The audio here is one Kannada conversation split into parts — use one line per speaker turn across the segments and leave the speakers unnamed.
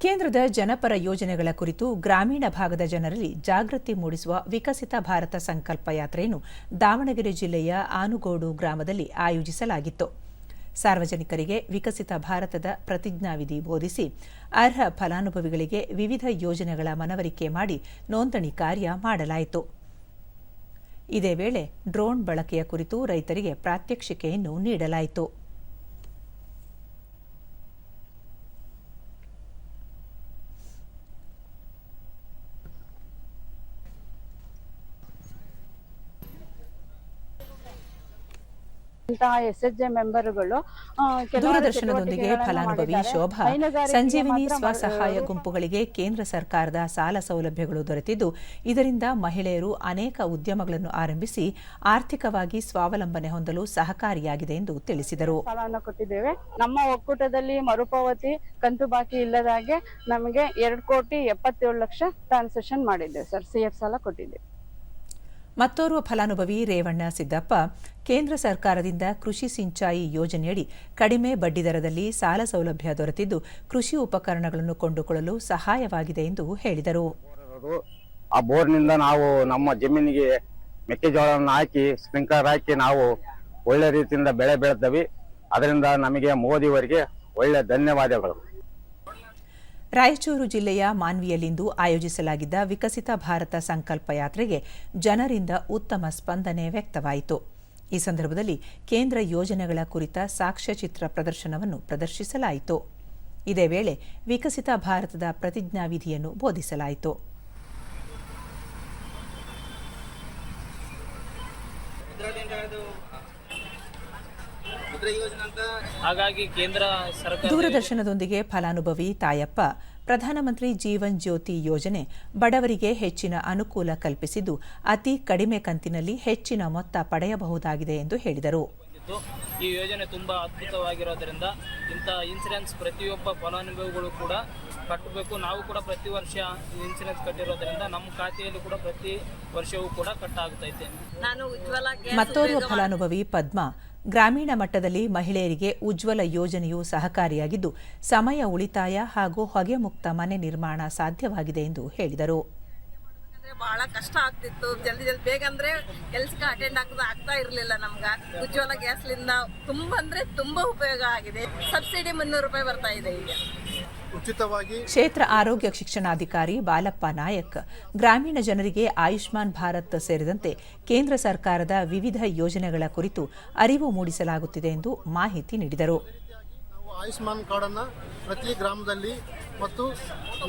ಕೇಂದ್ರದ ಜನಪರ ಯೋಜನೆಗಳ ಕುರಿತು ಗ್ರಾಮೀಣ ಭಾಗದ ಜನರಲ್ಲಿ ಜಾಗೃತಿ ಮೂಡಿಸುವ ವಿಕಸಿತ ಭಾರತ ಸಂಕಲ್ಪ ಯಾತ್ರೆಯನ್ನು ದಾವಣಗೆರೆ ಜಿಲ್ಲೆಯ ಆನುಗೋಡು ಗ್ರಾಮದಲ್ಲಿ ಆಯೋಜಿಸಲಾಗಿತ್ತು. ಸಾರ್ವಜನಿಕರಿಗೆ ವಿಕಸಿತ ಭಾರತದ ಪ್ರತಿಜ್ಞಾವಿಧಿ ಬೋಧಿಸಿ ಅರ್ಹ ಫಲಾನುಭವಿಗಳಿಗೆ ವಿವಿಧ ಯೋಜನೆಗಳ ಮನವರಿಕೆ ಮಾಡಿ ನೋಂದಣಿ ಕಾರ್ಯ ಮಾಡಲಾಯಿತು. ಇದೇ ವೇಳೆ ಡ್ರೋನ್ ಬಳಕೆಯ ಕುರಿತು ರೈತರಿಗೆ ಪ್ರಾತ್ಯಕ್ಷಿಕೆಯನ್ನು ನೀಡಲಾಯಿತು. ದೂರದರ್ಶನದೊಂದಿಗೆ ಫಲಾನುಭವಿ ಶೋಭಾ ಸಂಜೀವಿನಿ ಸ್ವಸಹಾಯ ಗುಂಪುಗಳಿಗೆ ಕೇಂದ್ರ ಸರ್ಕಾರದ ಸಾಲ ಸೌಲಭ್ಯಗಳು ದೊರೆತಿದ್ದು, ಇದರಿಂದ ಮಹಿಳೆಯರು ಅನೇಕ ಉದ್ಯಮಗಳನ್ನು ಆರಂಭಿಸಿ ಆರ್ಥಿಕವಾಗಿ ಸ್ವಾವಲಂಬನೆ ಹೊಂದಲು ಸಹಕಾರಿಯಾಗಿದೆ ಎಂದು ತಿಳಿಸಿದರು.
ಸಾಲವನ್ನು ಕೊಟ್ಟಿದ್ದೇವೆ. ನಮ್ಮ ಒಕ್ಕೂಟದಲ್ಲಿ ಮರುಪಾವತಿ ಕಂತು ಬಾಕಿ ಇಲ್ಲದಾಗೆ ನಮಗೆ 2,77,00,000 ಟ್ರಾನ್ಸಾಕ್ಷನ್ ಮಾಡಿದ್ದೇವೆ ಸರ್. CF ಸಾಲ ಕೊಟ್ಟಿದ್ದೇವೆ.
ಮತ್ತೋರ್ವ ಫಲಾನುಭವಿ ರೇವಣ್ಣ ಸಿದ್ದಪ್ಪ ಕೇಂದ್ರ ಸರ್ಕಾರದಿಂದ ಕೃಷಿ ಸಿಂಚಾಯಿ ಯೋಜನೆಯಡಿ ಕಡಿಮೆ ಬಡ್ಡಿದರದಲ್ಲಿ ಸಾಲ ಸೌಲಭ್ಯ ದೊರೆತಿದ್ದು, ಕೃಷಿ ಉಪಕರಣಗಳನ್ನು ಕೊಂಡುಕೊಳ್ಳಲು ಸಹಾಯವಾಗಿದೆ ಎಂದು ಹೇಳಿದರು.
ಆ ಬೋರ್ನಿಂದ ನಾವು ನಮ್ಮ ಜಮೀನಿಗೆ ಮೆಕ್ಕೆಜೋಳವನ್ನು ಹಾಕಿ ಸ್ಪ್ರಿಂಕ್ಲರ್ ಹಾಕಿ ನಾವು ಒಳ್ಳೆ ರೀತಿಯಿಂದ ಬೆಳೆ ಬೆಳೆದವಿ. ಅದರಿಂದ ನಮಗೆ ಮೋದಿಯವರಿಗೆ ಒಳ್ಳೆ ಧನ್ಯವಾದಗಳು.
ರಾಯಚೂರು ಜಿಲ್ಲೆಯ ಮಾನ್ವಿಯಲ್ಲಿಂದು ಆಯೋಜಿಸಲಾಗಿದ್ದ ವಿಕಸಿತ ಭಾರತ ಸಂಕಲ್ಪ ಯಾತ್ರೆಗೆ ಜನರಿಂದ ಉತ್ತಮ ಸ್ಪಂದನೆ ವ್ಯಕ್ತವಾಯಿತು. ಈ ಸಂದರ್ಭದಲ್ಲಿ ಕೇಂದ್ರ ಯೋಜನೆಗಳ ಕುರಿತ ಸಾಕ್ಷ್ಯಚಿತ್ರ ಪ್ರದರ್ಶನವನ್ನು ಪ್ರದರ್ಶಿಸಲಾಯಿತು. ಇದೇ ವೇಳೆ ವಿಕಸಿತ ಭಾರತದ ಪ್ರತಿಜ್ಞಾವಿಧಿಯನ್ನು ಬೋಧಿಸಲಾಯಿತು. ದೂರದರ್ಶನದೊಂದಿಗೆ ಫಲಾನುಭವಿ ತಾಯಪ್ಪ ಪ್ರಧಾನಮಂತ್ರಿ ಜೀವನ್ ಜ್ಯೋತಿ ಯೋಜನೆ ಬಡವರಿಗೆ ಹೆಚ್ಚಿನ ಅನುಕೂಲ ಕಲ್ಪಿಸಿದ್ದು, ಅತಿ ಕಡಿಮೆ ಕಂತಿನಲ್ಲಿ ಹೆಚ್ಚಿನ ಮೊತ್ತ ಪಡೆಯಬಹುದಾಗಿದೆ ಎಂದು ಹೇಳಿದರು.
ಈ ಯೋಜನೆ ತುಂಬಾ ಅದ್ಭುತವಾಗಿರೋದ್ರಿಂದ ಇಂಥ ಇನ್ಸೂರೆನ್ಸ್ ಪ್ರತಿಯೊಬ್ಬ ಫಲಾನುಭವಿಗಳು ಕೂಡ ಕಟ್ಟಬೇಕು. ನಾವು ಕೂಡ ಪ್ರತಿ ವರ್ಷ ಇನ್ಸೂರೆನ್ಸ್ ಕಟ್ಟಿರೋದ್ರಿಂದ ನಮ್ಮ ಖಾತೆಯಲ್ಲಿ ಕೂಡ ಪ್ರತಿ ವರ್ಷವೂ ಕೂಡ ಕಟ್ಟಾಗುತ್ತೈತೆ.
ಮತ್ತೋರ್ವ ಫಲಾನುಭವಿ ಪದ್ಮಾ ಗ್ರಾಮೀಣ ಮಟ್ಟದಲ್ಲಿ ಮಹಿಳೆಯರಿಗೆ ಉಜ್ವಲ ಯೋಜನೆಯು ಸಹಕಾರಿಯಾಗಿದ್ದು, ಸಮಯ ಉಳಿತಾಯ ಹಾಗೂ ಹೊಗೆ ಮುಕ್ತ ಮನೆ ನಿರ್ಮಾಣ ಸಾಧ್ಯವಾಗಿದೆ ಎಂದು ಹೇಳಿದರು.
ಬಹಳ ಕಷ್ಟ ಆಗ್ತಿತ್ತು. ಜಲ್ದಿ ಬೇಗ ಅಂದ್ರೆ ಕೆಲ್ಸಕ್ಕೆ ಅಟೆಂಡ್ ಆಗ್ತಾ ಇರಲಿಲ್ಲ. ನಮ್ಗ ಉಜ್ವಲ ಗ್ಯಾಸ್ಲಿಂದ ತುಂಬಾ ಉಪಯೋಗ ಆಗಿದೆ. ಸಬ್ಸಿಡಿ 300 ರೂಪಾಯಿ ಬರ್ತಾ ಇದೆ ಈಗ
ಉಚಿತವಾಗಿ.
ಕ್ಷೇತ್ರ ಆರೋಗ್ಯ ಶಿಕ್ಷಣಾಧಿಕಾರಿ ಬಾಲಪ್ಪ ನಾಯಕ್ ಗ್ರಾಮೀಣ ಜನರಿಗೆ ಆಯುಷ್ಮಾನ್ ಭಾರತ್ ಸೇರಿದಂತೆ ಕೇಂದ್ರ ಸರ್ಕಾರದ ವಿವಿಧ ಯೋಜನೆಗಳ ಕುರಿತು ಅರಿವು ಮೂಡಿಸಲಾಗುತ್ತಿದೆ ಎಂದು ಮಾಹಿತಿ ನೀಡಿದರು.
ಆಯುಷ್ಮಾನ್ ಕಾರ್ಡ್ ಅನ್ನು ಪ್ರತಿ ಗ್ರಾಮದಲ್ಲಿ ಮತ್ತು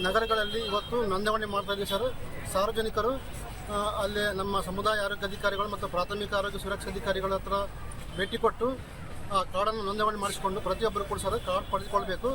ನಗರಗಳಲ್ಲಿ ಇವತ್ತು ನೋಂದಣಿ ಮಾಡ್ತಾ ಇದ್ದೀವಿ ಸರ್. ಸಾರ್ವಜನಿಕರು ಅಲ್ಲಿ ನಮ್ಮ ಸಮುದಾಯ ಆರೋಗ್ಯ ಅಧಿಕಾರಿಗಳು ಮತ್ತು ಪ್ರಾಥಮಿಕ ಆರೋಗ್ಯ ಸುರಕ್ಷಾ ಅಧಿಕಾರಿಗಳ ಹತ್ರ ಭೇಟಿ ಕೊಟ್ಟು ಆ ಕಾರ್ಡನ್ನು ನೋಂದಣಿ ಮಾಡಿಸಿಕೊಂಡು ಪ್ರತಿಯೊಬ್ಬರು ಕೂಡ ಸರ್ ಕಾರ್ಡ್ ಪಡೆದುಕೊಳ್ಬೇಕು.